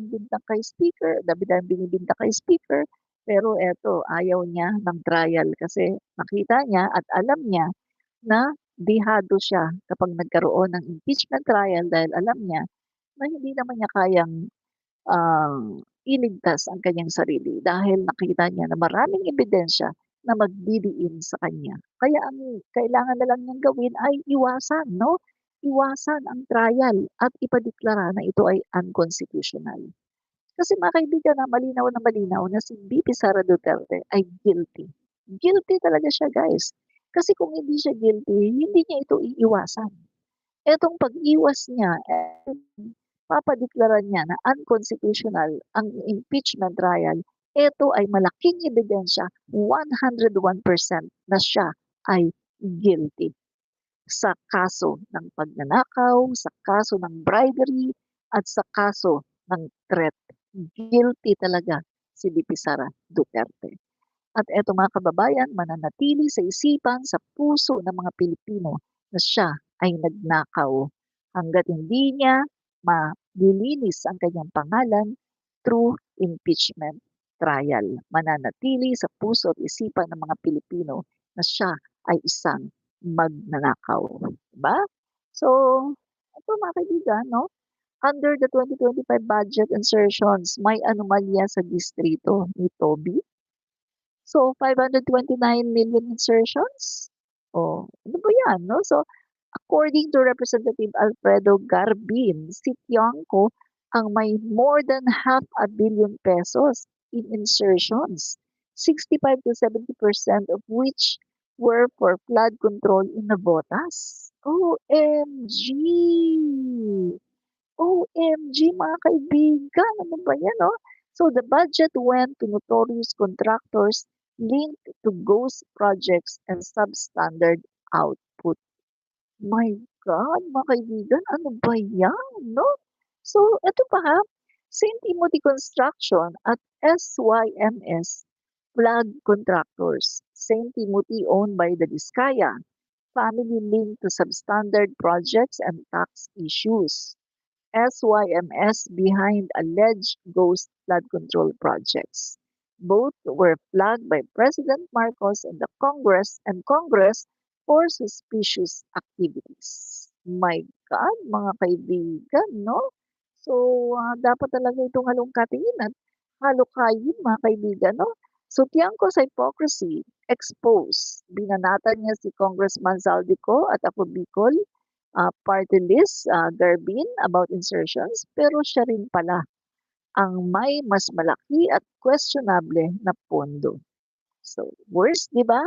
ng bintang kay speaker, dami-daming binibinta kay speaker, pero eto ayaw niya ng trial kasi nakita niya at alam niya na dehado siya kapag nagkaroon ng impeachment trial dahil alam niya na hindi naman niya kayang, iligtas ang kanyang sarili dahil nakita niya na maraming ebidensya na magdidiin sa kanya. Kaya ang kailangan na lang niyang gawin ay iwasan 'no, iwasan ang trial at ipadeklara na ito ay unconstitutional. Kasi mga kaibigan, na malinaw na si VP Sara Duterte ay guilty. Guilty talaga siya guys. Kasi kung hindi siya guilty, hindi niya ito iiwasan. Etong pag-iwas niya, papadeklara niya na unconstitutional ang impeachment trial, ito ay malaking ebidensya, 101% na siya ay guilty sa kaso ng pagnanakaw, sa kaso ng bribery, at sa kaso ng threat. Guilty talaga si VP Sara Duterte. At eto mga kababayan, mananatili sa isipan, sa puso ng mga Pilipino na siya ay nagnakaw hangga't hindi niya malilinis ang kanyang pangalan through impeachment trial. Mananatili sa puso at isipan ng mga Pilipino na siya ay isang magnanakaw. Diba? So, ito mga kaibigan, no? Under the 2025 budget insertions, may anomalya sa distrito ni Toby. So, 529 million insertions? Oh, ano ba yan, no? So, according to Representative Alfredo Garbin, si Tiangco ang may more than half a billion pesos in insertions, 65 to 70% of which were for flood control in Navotas. OMG! OMG mga kaibigan, ano ba yan, no? So the budget went to notorious contractors linked to ghost projects and substandard output. My God, mga kaibigan, ano ba yan, no? So, ito pa ha, St. Timothy Construction at SYMS flag contractors. St. Timothy owned by the Diskaya family linked to substandard projects and tax issues. SYMS behind alleged ghost flood control projects. Both were flagged by President Marcos and the Congress for suspicious activities. My God, mga kaibigan, no? So, dapat talaga itong halongkatiin at halukayin, mga kaibigan, no? So, Tiangco's hypocrisy exposed. Binanatan niya si Congressman Zaldico at Apo Bicol party list, Garbin, about insertions, pero siya rin pala ang may mas malaki at questionable na pondo. So, worse, di ba?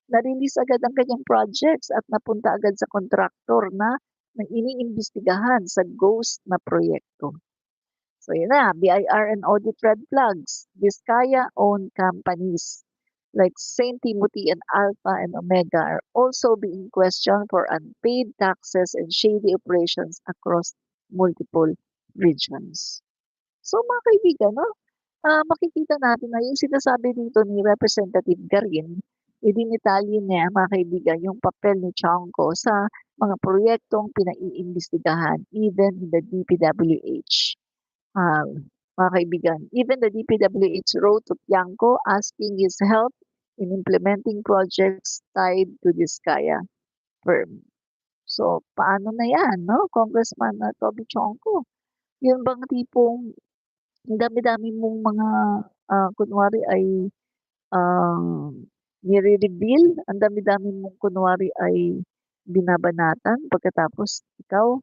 Na-release agad ang kanyang projects at napunta agad sa kontraktor na iniimbestigahan sa ghost na proyekto. So, yun na, BIR and audit red flags. Diskaya-owned companies like St. Timothy and Alpha and Omega are also being questioned for unpaid taxes and shady operations across multiple regions. So mga kaibigan, no, makikita natin na yung sinasabi dito ni Representative Garin, idinitalye niya mga kaibigan yung papel ni Tiangco sa mga proyektong pinaiimbestigahan even in the DPWH. Mga kaibigan, even the DPWH wrote to Tiangco asking his help in implementing projects tied to Diskaya firm. So, paano na yan, no? Congressman Toby Tiangco? Yun bang tipong ang dami-dami mong mga kunwari ay nire-reveal, ang dami-dami mong kunwari ay binabanatan pagkatapos ikaw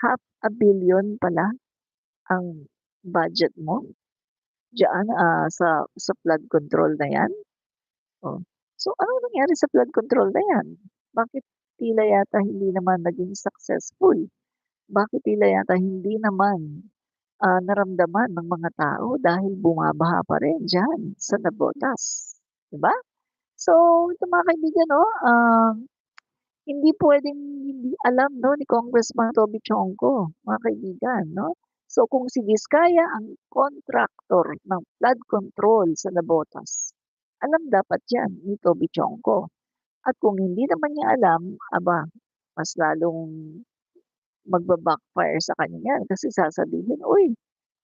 half a billion pala ang budget mo diyan sa flood control na yan. Oh. So, ano nangyari sa flood control na yan? Bakit tila yata hindi naman naging successful? Bakit tila yata hindi naman naramdaman ng mga tao dahil bumabaha pa rin dyan sa Navotas? Diba? So, ito mga kaibigan, no, hindi pwedeng hindi alam no, ni Congressman Toby Tiangco, mga kaibigan. No? So, kung si Diskaya ang contractor ng flood control sa Navotas, alam dapat yan ni Toby Tiangco. At kung hindi naman niya alam, aba, mas lalong magbabackfire sa kanya yan kasi sasabihin, uy,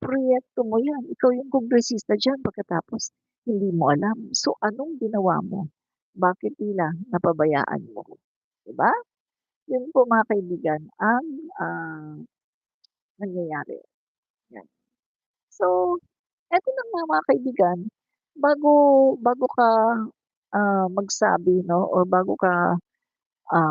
proyekto mo 'yan, ikaw yung kongresista diyan pagkatapos hindi mo alam. So, anong ginawa mo? Bakit tila napabayaan mo, 'di ba? 'Yun po mga kaibigan ang, nangyayari, 'yan. So, eto na nga mga kaibigan, bago bago ka, magsabi 'no or bago ka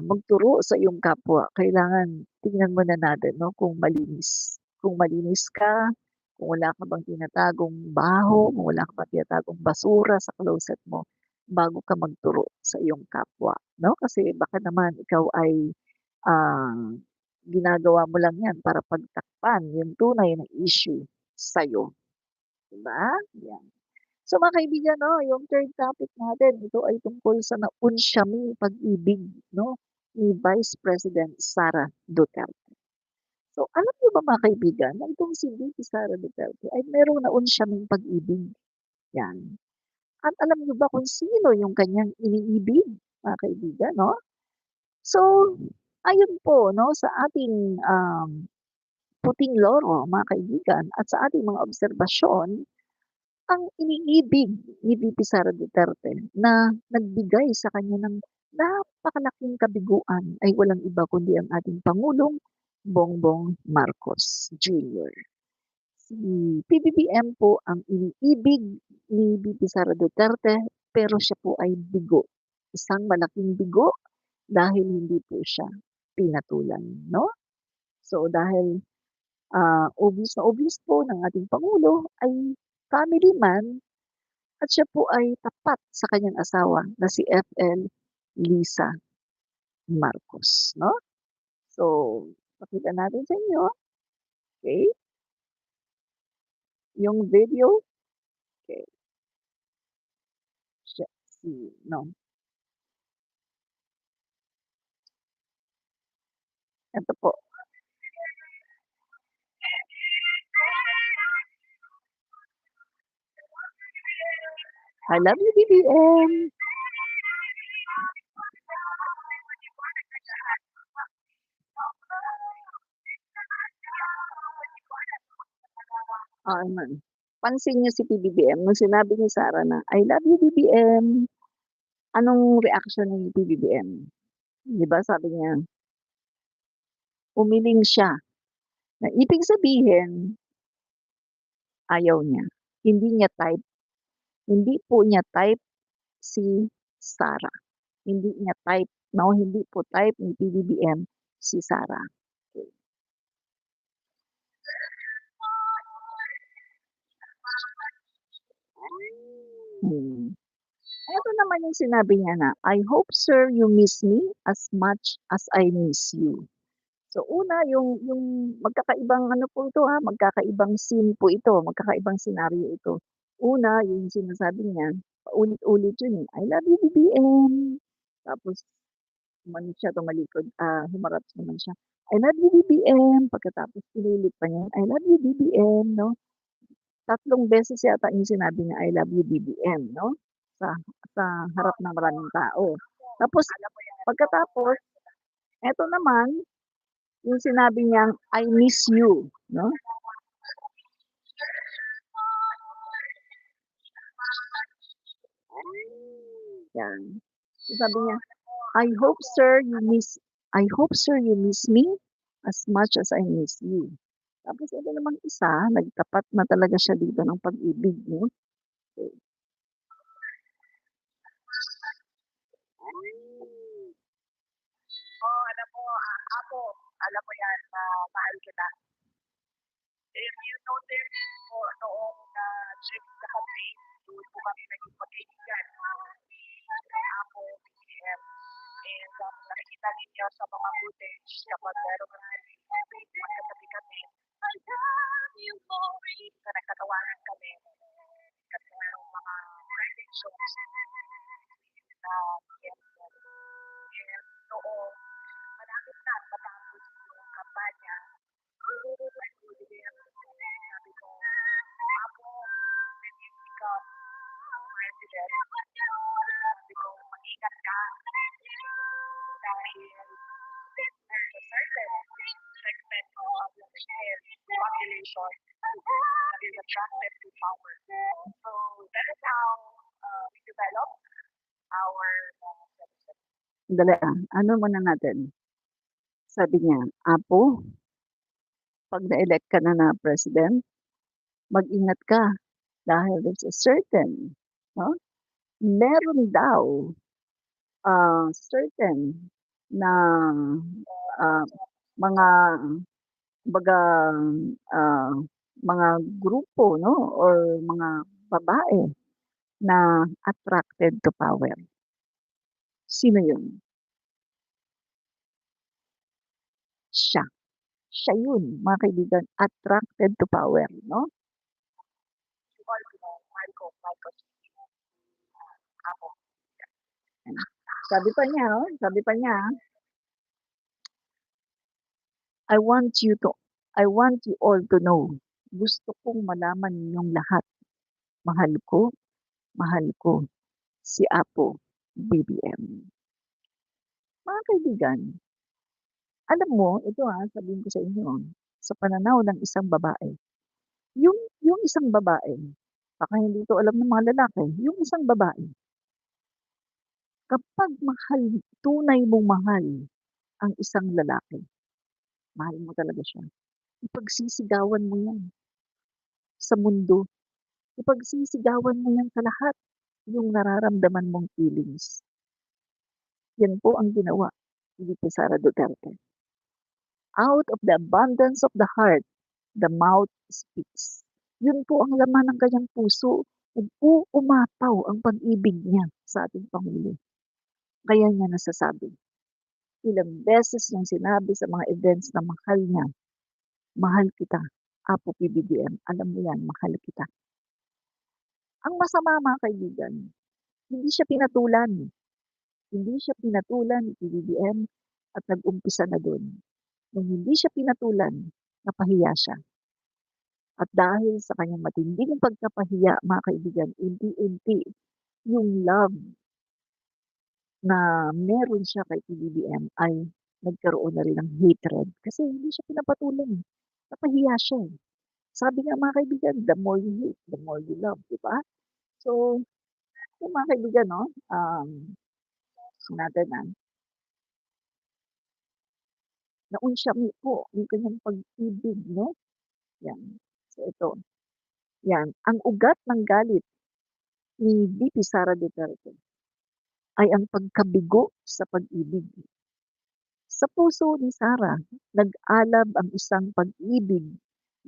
magturo sa iyong kapwa, kailangan tingnan muna natin 'no kung malinis. Kung malinis ka, kung wala ka bang tinatagong baho, kung wala ka bang tinatagong basura sa closet mo, bago ka magturo sa iyong kapwa 'no. Kasi baka naman ikaw ay, ah, ginagawa mo lang 'yan para pagtakpan yung tunay na issue sa'yo, 'di ba? 'Yan. So mga kaibigan 'no, yung third topic natin ito ay tungkol sa naunsyaming pag-ibig 'no, ni Vice President Sara Duterte. So alam niyo ba mga kaibigan na itong si VP Sara Duterte ay merong naunsyaming pag-ibig, 'yan. At alam niyo ba kung sino yung kanyang iniibig, mga kaibigan 'no? So, ayon po 'no sa ating, puting loro mga kaibigan at sa ating mga obserbasyon, ang iniibig ni VP Sara Duterte na nagbigay sa kanya ng napakalaking kabiguan ay walang iba kundi ang ating Pangulong Bongbong Marcos Jr. Si PBBM po ang iniibig ni VP Sara Duterte pero siya po ay bigo. Isang malaking bigo dahil hindi po siya pinatulan, no? So dahil obvious na obvious po ng ating Pangulo ay family man at siya po ay tapat sa kanyang asawa na si FL Lisa Marcos, 'no? So, pakita natin sa inyo, okey, yung video, okey, siya si 'no, eto po, "I love you BBM." Oo naman. Pansin niyo si PBBM nung sinabi ni Sara na, "I love you BBM." Anong reaksyon ni PBBM? 'Di ba sabi niya, umiling siya, na ibig sabihin ayaw niya. Hindi niya type, hindi po niya type si Sara. Hindi niya type 'no, hindi po type ni PBBM si Sara. Okey. Hmm. Eto naman yung sinabi niya na, "I hope sir you miss me as much as I miss you." So una yung magkakaibang ano po ito, magkakaibang scene po ito, magkakaibang senaryo ito. Una yung sinasabi niya, paulit-ulit yun, eh, "I love you BBM." Tapos umanon siya, tumalikod, humarap naman siya, "I love you BBM." Pagkatapos pinilit pa niya, "I love you BBM." 'No? Tatlong beses yata yung sinabi niya, "I love you BBM." 'No? Sa sa harap ng maraming tao. Tapos pagkatapos eto naman yung sinabi niyang, "I miss you." 'No? 'Yan. Sabi niya, "I hope sir you miss I hope sir you miss me as much as I miss you." Tapos ito namang isa, nagtapat na talaga siya dito ng pag-ibig 'no. Eh, attracted to power. So that is how we develop our Dali ano muna natin? Sabi niya, "Apo, 'pag na-elect ka na president, mag-ingat ka dahil there's a certain 'no, meron daw, certain na, ah, mga kumbaga, ah, mga grupo 'no or mga babae na attracted to power." Sino yun? Siya. Siya yun mga kaibigan, attracted to power 'no? You all know Marcos Apo. Sabi pa niya, sabi pa niya, I want you all to know, gusto kong malaman ninyong lahat, mahal ko si Apo BBM. Mga kaibigan, alam mo, ito sabihin ko sa inyo, sa pananaw ng isang babae, yung isang babae, baka hindi to alam ng mga lalaki, yung isang babae, kapag tunay mong mahal ang isang lalaki, mahal mo talaga siya, ipagsisigawan mo yan sa mundo. Ipagsisigawan mo yan sa lahat, yung nararamdaman mong feelings. Yan po ang ginawa ni Sara Duterte. Out of the abundance of the heart, the mouth speaks. Yun po ang laman ng kanyang puso. Nag-uumapaw ang pag-ibig niya sa ating Pangulo. Kaya niya nasasabi. Ilang beses niyang sinabi sa mga events na mahal niya. Mahal kita, Apo PBBM. Alam mo yan, mahal kita. Ang masama mga kaibigan, hindi siya pinatulan. Hindi siya pinatulan ni PBBM at nag-umpisa na doon. Nung hindi siya pinatulan, napahiya siya. At dahil sa kanyang matinding pagkapahiya, mga kaibigan, unti-unti yung love na meron siya kay PBBM ay nagkaroon na rin ng hatred kasi hindi siya pinapatulan. Napahiya siya. Sabi nga mga kaibigan, the more you hate, the more you love, di ba? So, yung mga kaibigan, no, natin naunsyami po yung kanyang pag-ibig, no? Yan. So, ito. Yan. Ang ugat ng galit ni VP Sara Duterte ay ang pagkabigo sa pag-ibig. Sa puso ni Sara, nag-alab ang isang pag-ibig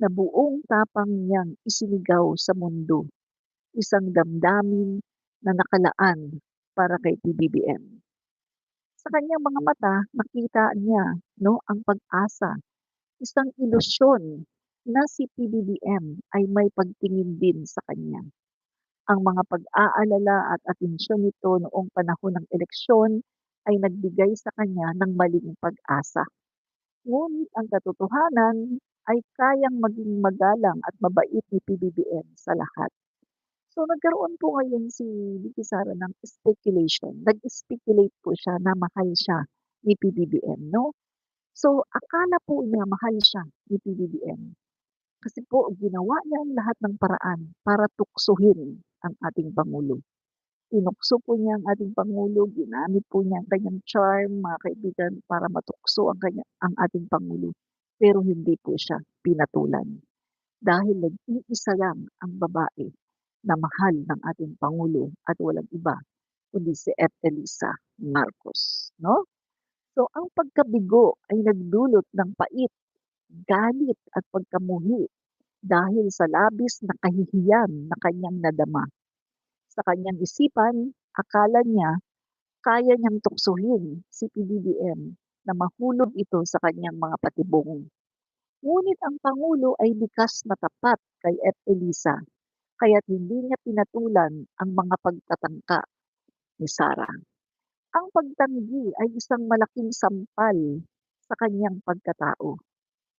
na buong tapang niyang isinigaw sa mundo. Isang damdamin na nakalaan para kay PBBM. Sa kanyang mga mata, nakita niya no, ang pag-asa, isang ilusyon na si PBBM ay may pagtingin din sa kanya. Ang mga pag-aalala at atensyon nito noong panahon ng eleksyon ay nagbigay sa kanya ng maling pag-asa. Ngunit ang katotohanan ay kayang maging magalang at mabait ni PBBM sa lahat. So nagkaroon po ngayon si VP Sara ng speculation. Nag-speculate po siya na mahal siya ni PBBM, no? So akala po niya mahal siya ni PBBM. Kasi po ginawa niya ang lahat ng paraan para tuksohin ang ating Pangulo. Tinukso po niya ang ating Pangulo, ginamit po niya ang kanyang charm, mga kaibigan, para matukso ang ating Pangulo. Pero hindi po siya pinatulan. Dahil nag-iisa lang ang babae na mahal ng ating Pangulo at walang iba, kundi si F. Elisa Marcos. No? So ang pagkabigo ay nagdulot ng pait, galit at pagkamuhi dahil sa labis na kahihiyan na kanyang nadama. Sa kanyang isipan, akala niya kaya niyang tuksohin si PBBM na mahulog ito sa kanyang mga patibong. Ngunit ang Pangulo ay likas na tapat kay F. Elisa, kaya't hindi niya pinatulan ang mga pagtatangka ni Sara. Ang pagtanggi ay isang malaking sampal sa kanyang pagkatao.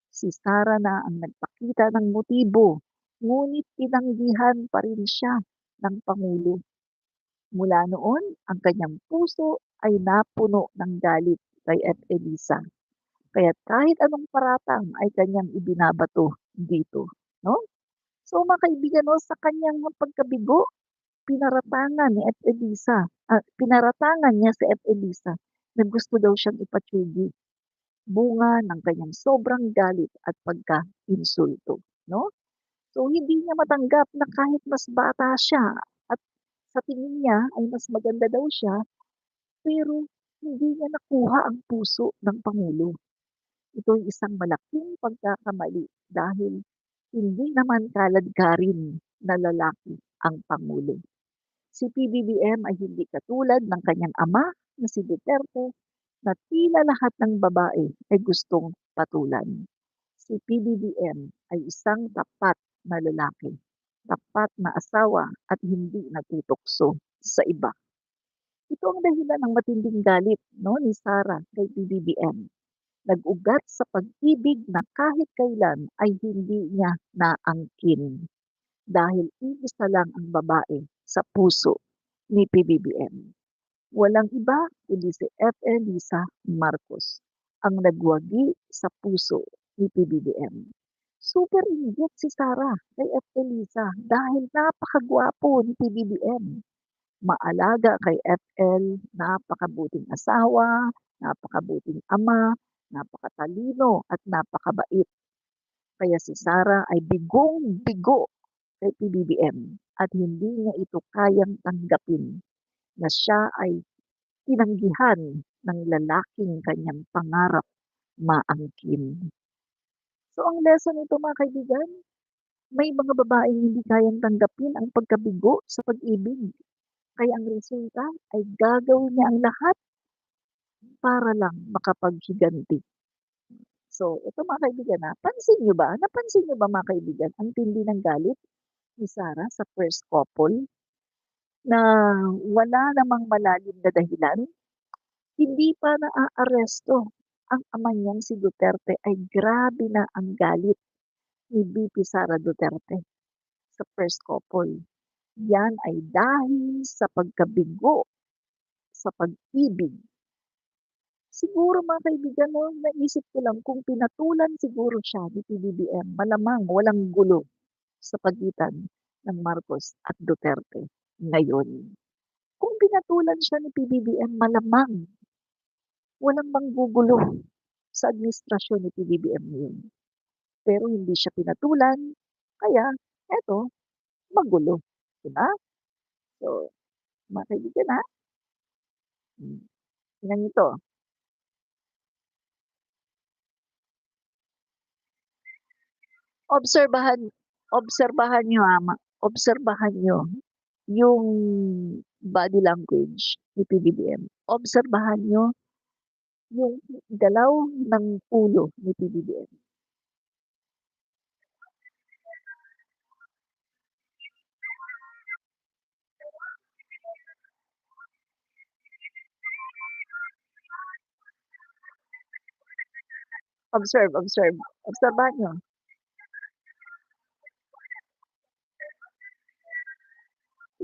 Si Sara na ang nagpakita ng motibo, ngunit tinanggihan pa rin siya ng Pangulo. Mula noon, ang kanyang puso ay napuno ng galit kay F. Elisa. Kaya kahit anong paratang ay kanyang ibinabato dito. No? So mga kaibigan 'no, sa kanyang pagkabigo, pinaratangan ni F. Elisa, pinaratangan niya si F. Elisa na gusto daw siyang ipatiyugi, bunga ng kanyang sobrang galit at pagka-insulto, 'no? So hindi niya matanggap na kahit mas bata siya at sa tingin niya ay mas maganda daw siya, pero hindi niya nakuha ang puso ng pangulo. Ito'y isang malaking pagkakamali dahil hindi naman kaladkarin na lalaki ang pangulo. Si PBBM ay hindi katulad ng kanyang ama na si Duterte na tila lahat ng babae ay gustong patulan. Si PBBM ay isang tapat na lalaki, tapat na asawa at hindi natutokso sa iba. Ito ang dahilan ng matinding galit no, ni Sara kay PBBM. Nag-ugat sa pag-ibig na kahit kailan ay hindi niya naangkin dahil iisa lang ang babae sa puso ni PBBM. Walang iba kundi si F. Elisa Marcos ang nagwagi sa puso ni PBBM. Super inggit si Sara kay F. Elisa dahil napakagwapo ni PBBM. Maalaga kay FL, napakabuting asawa, napakabuting ama, napakatalino at napakabait. Kaya si Sara ay bigong-bigo kay PBBM at hindi niya ito kayang tanggapin na siya ay tinanggihan ng lalaking kanyang pangarap maangkin. So ang lesson nito mga kaibigan, may mga babaeng hindi kayang tanggapin ang pagkabigo sa pag-ibig. Kaya ang resulta ay gagawin niya ang lahat para lang makapaghiganti. So, ito mga kaibigan pansin niyo ba, napansin niyo ba mga kaibigan, ang tindi ng galit ni Sarah sa first couple na wala namang malalim na dahilan? Hindi pa naaaresto ang ama niyang si Duterte ay grabe na ang galit ni VP Sara Duterte sa first couple. Yan ay dahil sa pagkabigo sa pag-ibig. Siguro mga kaibigan 'no, naisip ko lang kung pinatulan siguro siya ni PBBM, malamang walang gulo sa pagitan ng Marcos at Duterte ngayon. Kung pinatulan siya ni PBBM, malamang walang manggugulo sa administrasyon ni PBBM ngayon. Pero hindi siya pinatulan, kaya eto, magulo, 'di ba? So, mga kaibigan tingnan niyo 'to, obserbahan obserbahan niyo obserbahan niyo yung body language ni PBBM. Obserbahan niyo yung galaw ng ulo ni PBBM. Observe. Obserbahan niyo.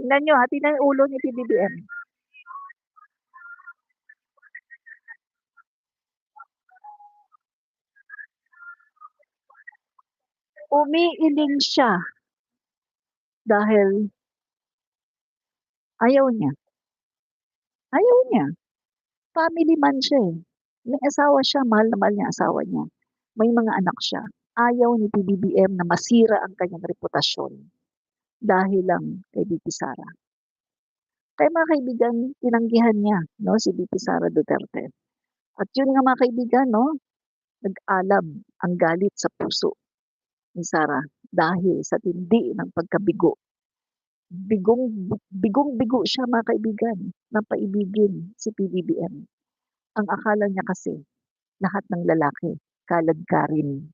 Tingnan niyo tingnan yung ulo ni PBBM. Umiiling siya dahil ayaw niya. Ayaw niya. Family man siya eh. May asawa siya, mahal na mahal niya asawa niya. May mga anak siya. Ayaw ni PBBM na masira ang kanyang reputasyon dahil lang kay VP Sara. Kaya mga kaibigan, tinanggihan niya no, si VP Sara Duterte. At yun nga mga kaibigan, no, nag-alab ang galit sa puso ni Sara dahil sa tindi ng pagkabigo. Bigong-bigo siya mga kaibigan na paibigin si PBBM. Ang akala niya kasi lahat ng lalaki kaladkarin.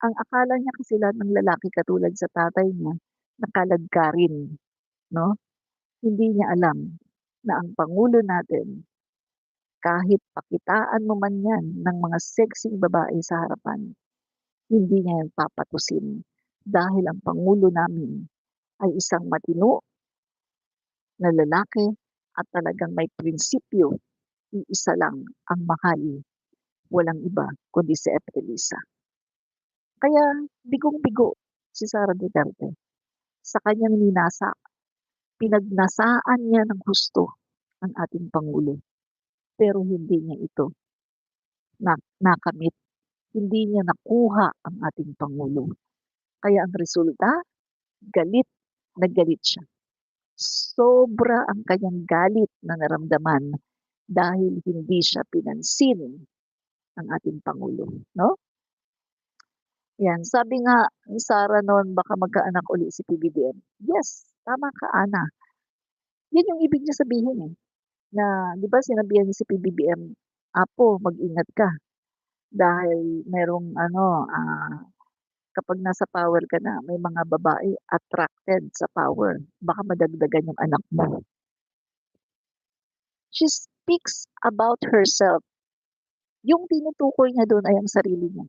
Ang akala niya kasi lahat ng lalaki katulad sa tatay niya na kaladkarin, no? Hindi niya alam na ang pangulo natin kahit pakitaan mo man yan ng mga sexing babae sa harapan, hindi niya yan papatusin dahil ang pangulo namin ay isang matino na lalaki at talagang may prinsipyo, iisa lang ang mahal, walang iba kundi si F. Elisa. Kaya bigong-bigo si Sara Duterte. Sa kanyang ninasa, pinagnasaan niya ng husto ang ating Pangulo. Pero hindi niya ito nakamit. Hindi niya nakuha ang ating Pangulo. Kaya ang resulta, galit na galit siya. Sobra ang kanyang galit na naramdaman dahil hindi siya pinansin ng ating Pangulo, no? Yan, sabi nga ni Sara noon, baka magkaanak uli si PBBM. Yes, tama ka, Ana. Yan yung ibig niya sabihin eh. Na, di ba sinabihan niya si PBBM, Apo, mag-ingat ka. Dahil merong kapag nasa power ka na, may mga babae attracted sa power. Baka madagdagan yung anak mo. She speaks about herself. Yung tinutukoy niya doon ay ang sarili niya.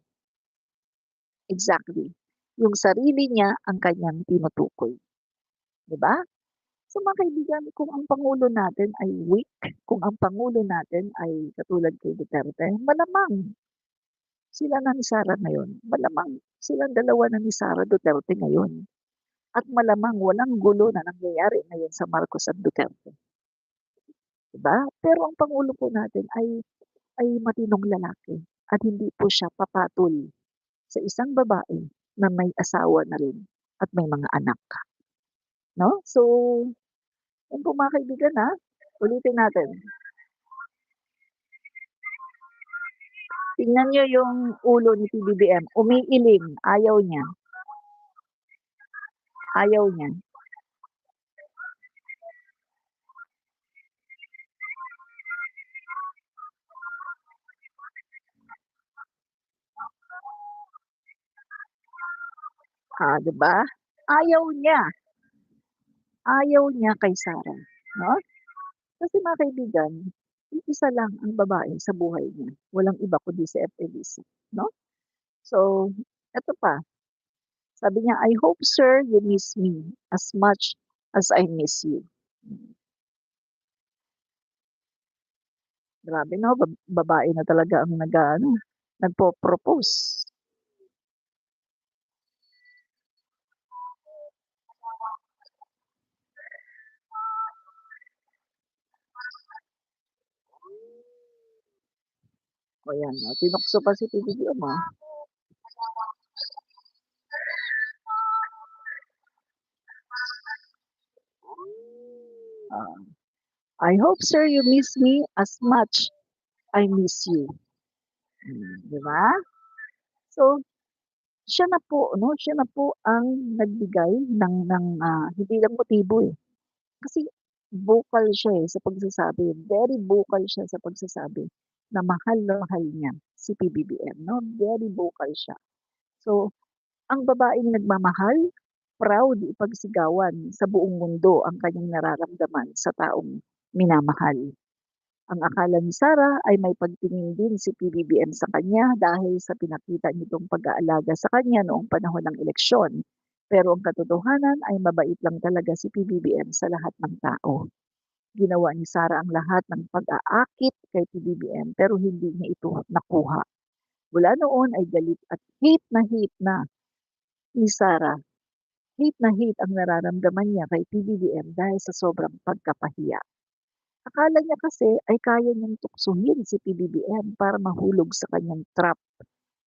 Exactly. Yung sarili niya ang kanyang tinutukoy. Diba? So mga kaibigan, kung ang Pangulo natin ay weak, kung ang Pangulo natin ay katulad kay Duterte, malamang sila na ni Sara ngayon. Malamang silang dalawa na ni Sara Duterte ngayon. At malamang walang gulo na nangyayari ngayon sa Marcos at Duterte. Diba? Pero ang Pangulo po natin ay matinong lalaki at hindi po siya papatol sa isang babae na may asawa na rin at may mga anak. No? So, yun po mga kaibigan ulitin natin. Tingnan nyo yung ulo ni PBBM. Umiiling. Ayaw niya. Ayaw niya. Diba? Ayaw niya. Ayaw niya kay Sara. No? Kasi mga kaibigan, isa lang ang babae sa buhay niya. Walang iba kundi si F. Elisa. No? So, eto pa. Sabi niya, I hope, sir, you miss me as much as I miss you. Grabe no, babae na talaga ang nagpo-propose. O yan, tinukso pa si PBBM I hope, sir, you miss me as much I miss you. Di ba? So, siya na po ang nagbigay ng hindi lang motibo eh. Kasi vocal siya sa pagsasabi, very vocal siya sa pagsasabi na mahal niya si PBBM, no? Very vocal siya. So, ang babaeng nagmamahal, proud ipagsigawan sa buong mundo ang kanyang nararamdaman sa taong minamahal. Ang akala ni Sara ay may pagtingin din si PBBM sa kanya dahil sa pinakita nitong pag-aalaga sa kanya noong panahon ng eleksyon. Pero ang katotohanan ay mabait lang talaga si PBBM sa lahat ng tao. Ginawa ni Sara ang lahat ng pag-aakit kay PBBM pero hindi niya ito nakuha. Mula noon ay galit at hate na ni Sara. Hate na hate ang nararamdaman niya kay PBBM dahil sa sobrang pagkapahiya. Akala niya kasi ay kaya niyang tuksohin si PBBM para mahulog sa kanyang trap.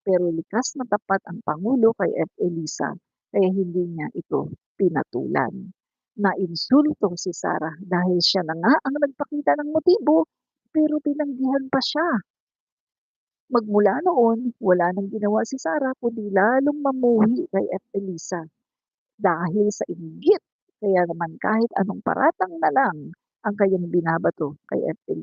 Pero likas na tapat ang Pangulo kay F. Elisa kaya hindi niya ito pinatulan. Nainsulto si Sara dahil siya na nga ang nagpakita ng motibo pero tinanggihan pa siya. Magmula noon, wala nang ginawa si Sara kundi lalong mamuhi kay F. Elisa. Dahil sa inggit, kaya naman kahit anong paratang na lang ang kanyang binabato kay F. Elisa.